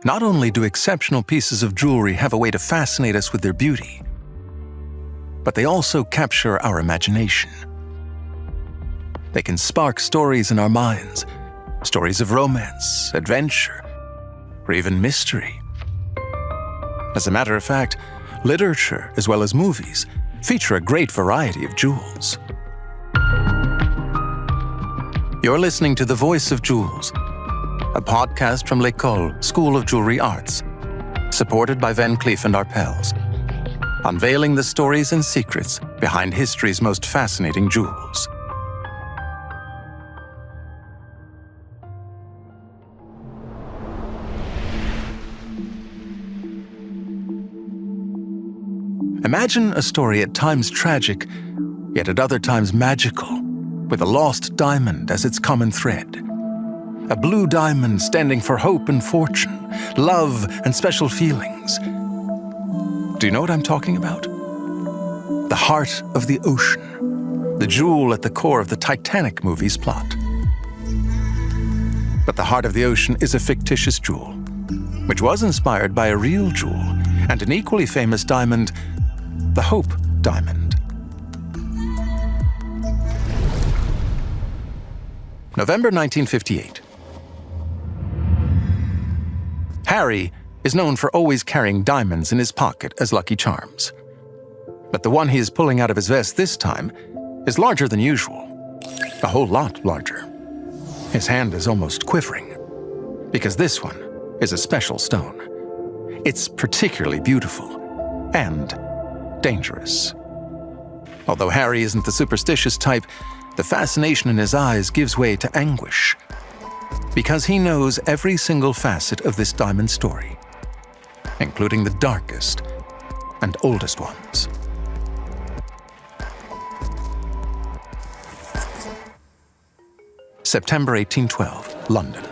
Not only do exceptional pieces of jewelry have a way to fascinate us with their beauty, but they also capture our imagination. They can spark stories in our minds, stories of romance, adventure, or even mystery. As a matter of fact, literature, as well as movies, feature a great variety of jewels. You're listening to The Voice of Jewels, a podcast from L'École, School of Jewelry Arts, supported by Cleef Arpels, unveiling the stories and secrets behind history's most fascinating jewels. Imagine a story at times tragic, yet at other times magical, with a lost diamond as its common thread. A blue diamond standing for hope and fortune, love and special feelings. Do you know what I'm talking about? The heart of the ocean, the jewel at the core of the Titanic movie's plot. But the heart of the ocean is a fictitious jewel, which was inspired by a real jewel and an equally famous diamond, the Hope Diamond. November 1958. Harry is known for always carrying diamonds in his pocket as lucky charms. But the one he is pulling out of his vest this time is larger than usual, a whole lot larger. His hand is almost quivering, because this one is a special stone. It's particularly beautiful and dangerous. Although Harry isn't the superstitious type, the fascination in his eyes gives way to anguish, because he knows every single facet of this diamond story, including the darkest and oldest ones. September 1812, London.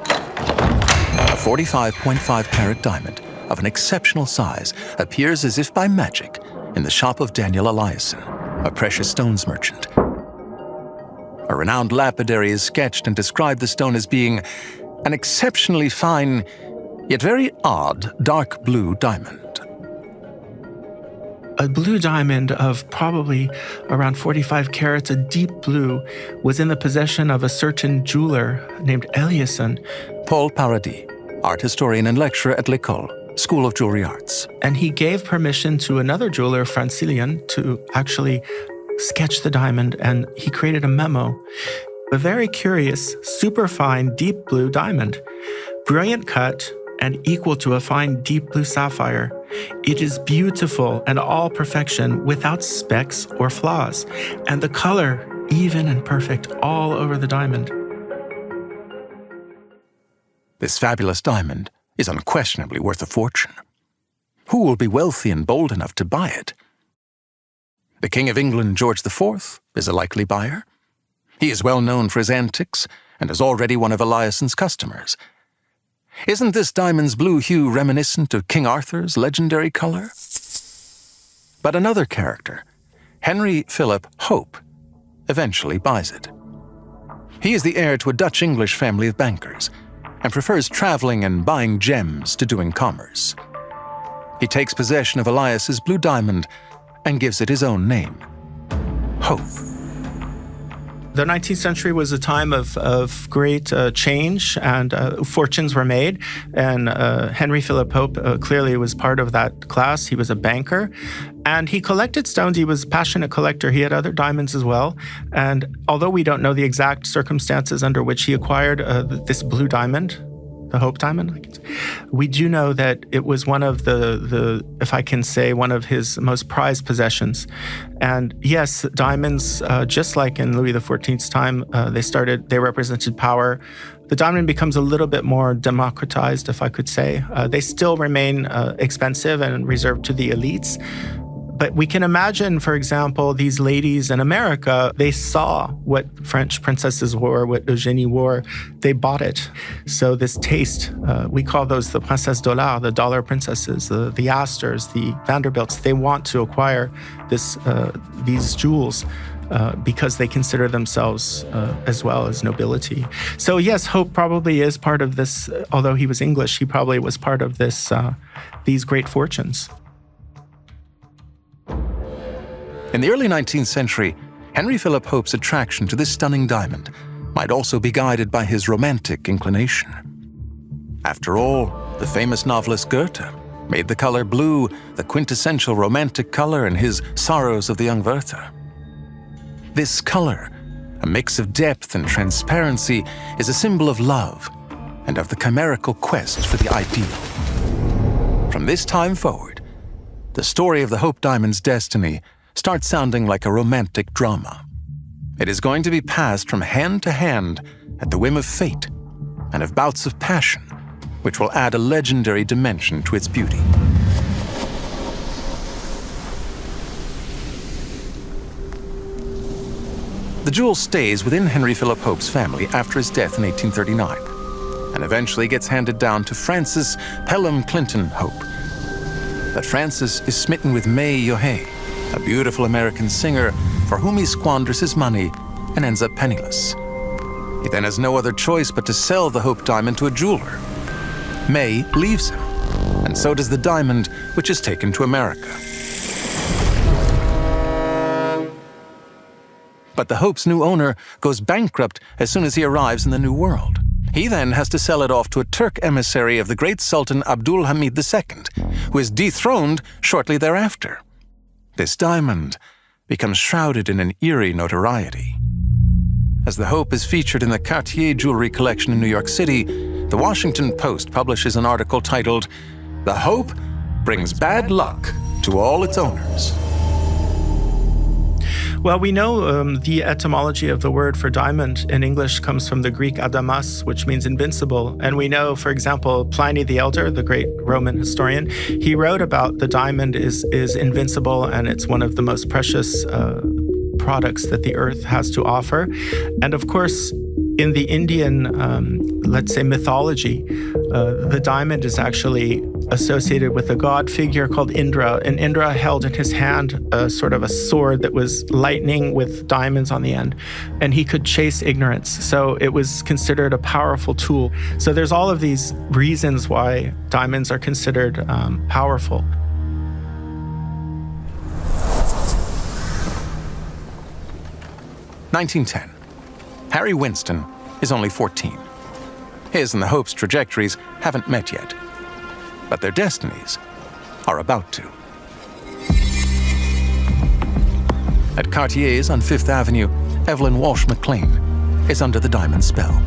A 45.5 carat diamond of an exceptional size appears as if by magic in the shop of Daniel Eliasson, a precious stones merchant. A renowned lapidary has sketched and described the stone as being an exceptionally fine, yet very odd, dark blue diamond. A blue diamond of probably around 45 carats, a deep blue, was in the possession of a certain jeweler named Eliasson. Paul Paradis, art historian and lecturer at L'École, School of Jewelry Arts. And he gave permission to another jeweler, Francilian, to actually sketch the diamond, and he created a memo. A very curious, superfine, deep blue diamond. Brilliant cut and equal to a fine deep blue sapphire. It is beautiful and all perfection without specks or flaws. And the color, even and perfect, all over the diamond. This fabulous diamond is unquestionably worth a fortune. Who will be wealthy and bold enough to buy it? The King of England, George IV, is a likely buyer. He is well known for his antics and is already one of Eliasson's customers. Isn't this diamond's blue hue reminiscent of King Arthur's legendary color? But another character, Henry Philip Hope, eventually buys it. He is the heir to a Dutch-English family of bankers and prefers traveling and buying gems to doing commerce. He takes possession of Elias's blue diamond and gives it his own name, Hope. The 19th century was a time of great change, and fortunes were made. And Henry Philip Hope clearly was part of that class. He was a banker, and he collected stones. He was a passionate collector. He had other diamonds as well. And although we don't know the exact circumstances under which he acquired this blue diamond, the Hope Diamond, we do know that it was one of the, if I can say, one of his most prized possessions. And yes, diamonds, just like in Louis XIV's time, they represented power. The diamond becomes a little bit more democratized, if I could say. They still remain expensive and reserved to the elites. But we can imagine, for example, these ladies in America, they saw what French princesses wore, what Eugénie wore. They bought it. So this taste, we call those the princesses dollars, the dollar princesses, the Astors, the Vanderbilts. They want to acquire these jewels. because they consider themselves as well as nobility. So yes, Hope probably is part of this. Although he was English, he probably was part of this these great fortunes. In the early 19th century, Henry Philip Hope's attraction to this stunning diamond might also be guided by his romantic inclination. After all, the famous novelist Goethe made the color blue the quintessential romantic color in his Sorrows of the Young Werther. This color, a mix of depth and transparency, is a symbol of love and of the chimerical quest for the ideal. From this time forward, the story of the Hope Diamond's destiny starts sounding like a romantic drama. It is going to be passed from hand to hand at the whim of fate and of bouts of passion, which will add a legendary dimension to its beauty. The jewel stays within Henry Philip Hope's family after his death in 1839, and eventually gets handed down to Frances Pelham Clinton Hope. But Francis is smitten with May Yohe, a beautiful American singer for whom he squanders his money and ends up penniless. He then has no other choice but to sell the Hope diamond to a jeweler. May leaves him, and so does the diamond, which is taken to America. But the Hope's new owner goes bankrupt as soon as he arrives in the New World. He then has to sell it off to a Turk emissary of the great Sultan Abdul Hamid II, who is dethroned shortly thereafter. This diamond becomes shrouded in an eerie notoriety. As the Hope is featured in the Cartier jewelry collection in New York City, the Washington Post publishes an article titled, "The Hope Brings Bad Luck to All Its Owners." Well, we know the etymology of the word for diamond in English comes from the Greek adamas, which means invincible. And we know, for example, Pliny the Elder, the great Roman historian, he wrote about the diamond is invincible, and it's one of the most precious products that the earth has to offer. And of course, in the Indian, let's say, mythology, the diamond is actually associated with a god figure called Indra. And Indra held in his hand sort of a sword that was lightning with diamonds on the end. And he could chase ignorance. So it was considered a powerful tool. So there's all of these reasons why diamonds are considered powerful. (1910). Harry Winston is only 14. His and the Hope's trajectories haven't met yet, but their destinies are about to. At Cartier's on Fifth Avenue, Evelyn Walsh McLean is under the diamond spell,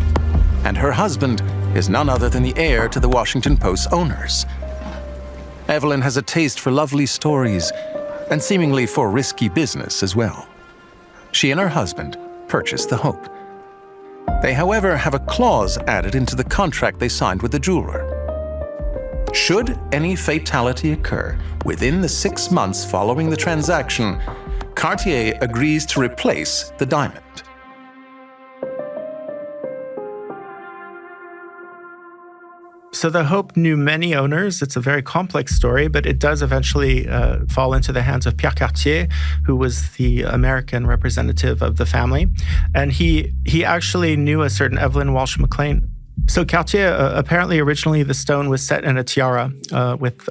and her husband is none other than the heir to the Washington Post's owners. Evelyn has a taste for lovely stories and seemingly for risky business as well. She and her husband purchased the Hope. They, however, have a clause added into the contract they signed with the jeweler. Should any fatality occur within the 6 months following the transaction, Cartier agrees to replace the diamond. So the Hope knew many owners. It's a very complex story, but it does eventually fall into the hands of Pierre Cartier, who was the American representative of the family. And he actually knew a certain Evelyn Walsh McLean. So Cartier, apparently originally the stone was set in a tiara with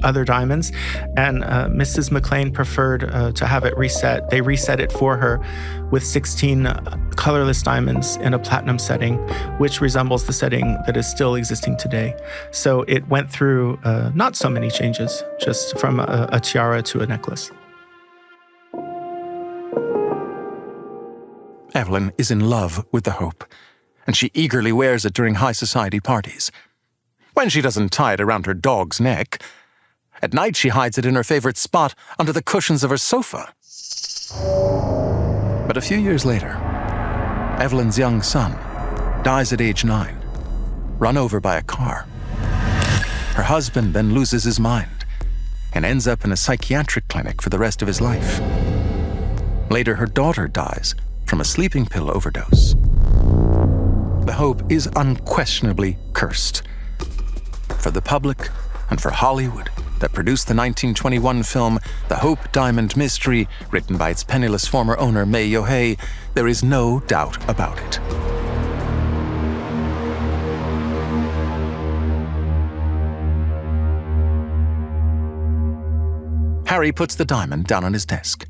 other diamonds, and Mrs. McLean preferred to have it reset. They reset it for her with 16 colorless diamonds in a platinum setting, which resembles the setting that is still existing today. So it went through not so many changes, just from a tiara to a necklace. Evelyn is in love with the Hope, and she eagerly wears it during high society parties. When she doesn't tie it around her dog's neck. At night, she hides it in her favorite spot under the cushions of her sofa. But a few years later, Evelyn's young son dies at age 9, run over by a car. Her husband then loses his mind and ends up in a psychiatric clinic for the rest of his life. Later, her daughter dies from a sleeping pill overdose. The Hope is unquestionably cursed. For the public and for Hollywood, that produced the 1921 film The Hope Diamond Mystery, written by its penniless former owner May Yohei, there is no doubt about it. Harry puts the diamond down on his desk.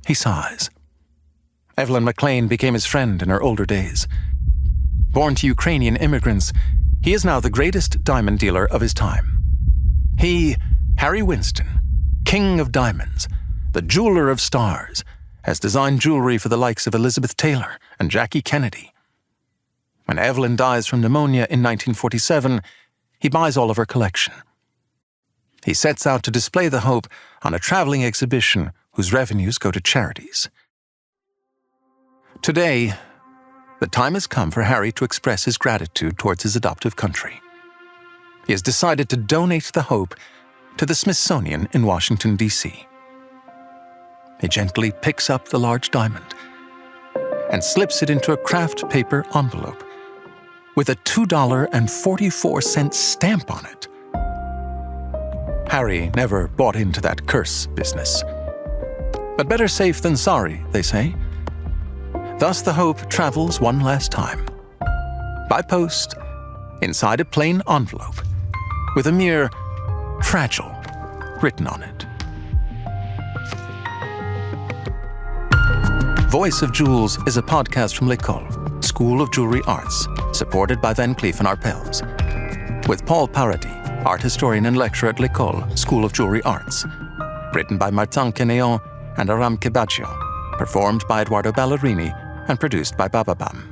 He sighs. Evelyn McLean became his friend in her older days. Born to Ukrainian immigrants, he is now the greatest diamond dealer of his time. He, Harry Winston, king of diamonds, the jeweler of stars, has designed jewelry for the likes of Elizabeth Taylor and Jackie Kennedy. When Evelyn dies from pneumonia in 1947, he buys all of her collection. He sets out to display the hope on a traveling exhibition whose revenues go to charities. Today, the time has come for Harry to express his gratitude towards his adoptive country. He has decided to donate the hope to the Smithsonian in Washington, D.C. He gently picks up the large diamond and slips it into a craft paper envelope with a $2.44 stamp on it. Harry never bought into that curse business. But better safe than sorry, they say. Thus the hope travels one last time, by post, inside a plain envelope, with a mere fragile written on it. Voice of Jewels is a podcast from L'École, School of Jewelry Arts, supported by Cleef Arpels, with Paul Paradis, art historian and lecturer at L'École, School of Jewelry Arts. Written by Quenehen and Aram Kebabdjian, performed by Edoardo Ballerini, and produced by Bababam.